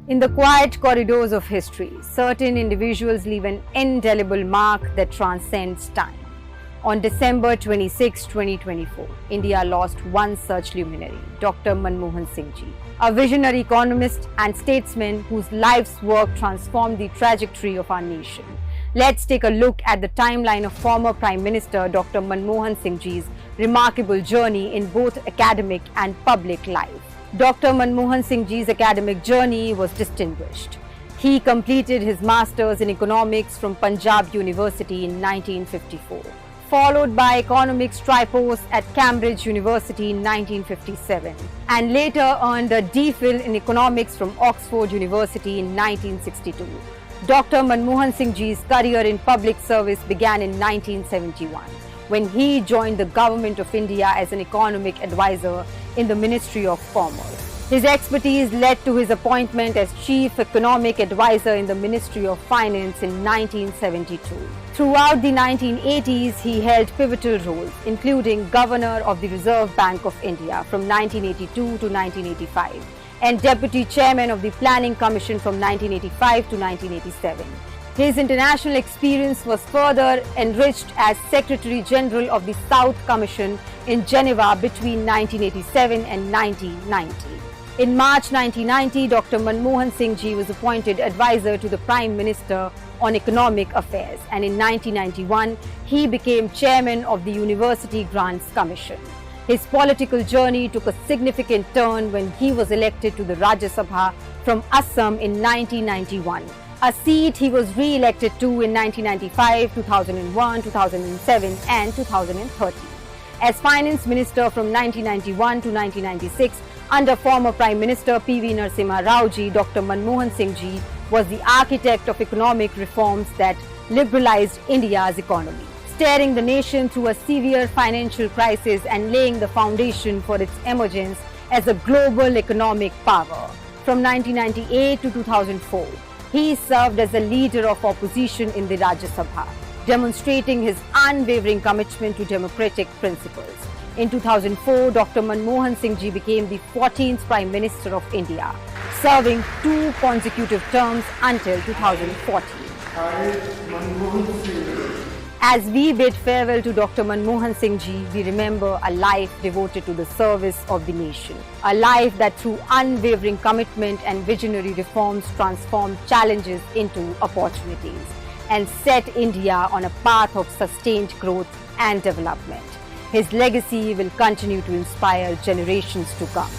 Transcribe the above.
In the quiet corridors of history, certain individuals leave an indelible mark that transcends time. On December 26, 2024, India lost one such luminary, Dr. Manmohan Singh Ji, a visionary economist and statesman whose life's work transformed the trajectory of our nation. Let's take a look at the timeline of former Prime Minister Dr. Manmohan Singh Ji's remarkable journey in both academic and public life. Dr. Manmohan Singh Ji's academic journey was distinguished. He completed his Masters in Economics from Punjab University in 1954, followed by Economics Tripos at Cambridge University in 1957, and later earned a DPhil in Economics from Oxford University in 1962. Dr. Manmohan Singh Ji's career in public service began in 1971, when he joined the Government of India as an economic advisor in the Ministry of Commerce. His expertise led to his appointment as Chief Economic Advisor in the Ministry of Finance in 1972. Throughout the 1980s, he held pivotal roles, including Governor of the Reserve Bank of India from 1982 to 1985 and Deputy Chairman of the Planning Commission from 1985 to 1987. His international experience was further enriched as Secretary General of the South Commission in Geneva between 1987 and 1990. In March 1990, Dr. Manmohan Singh Ji was appointed advisor to the Prime Minister on Economic Affairs, and in 1991, he became Chairman of the University Grants Commission. His political journey took a significant turn when he was elected to the Rajya Sabha from Assam in 1991. A seat he was re-elected to in 1995, 2001, 2007 and 2013. As Finance Minister from 1991 to 1996, under former Prime Minister P.V. Narasimha Rao Ji, Dr. Manmohan Singh Ji was the architect of economic reforms that liberalized India's economy, steering the nation through a severe financial crisis and laying the foundation for its emergence as a global economic power. From 1998 to 2004, he served as a leader of opposition in the Rajya Sabha, demonstrating his unwavering commitment to democratic principles. In 2004, Dr. Manmohan Singh Ji became the 14th Prime Minister of India, serving 2 consecutive terms until 2014. As we bid farewell to Dr. Manmohan Singh Ji, we remember a life devoted to the service of the nation. A life that through unwavering commitment and visionary reforms transformed challenges into opportunities and set India on a path of sustained growth and development. His legacy will continue to inspire generations to come.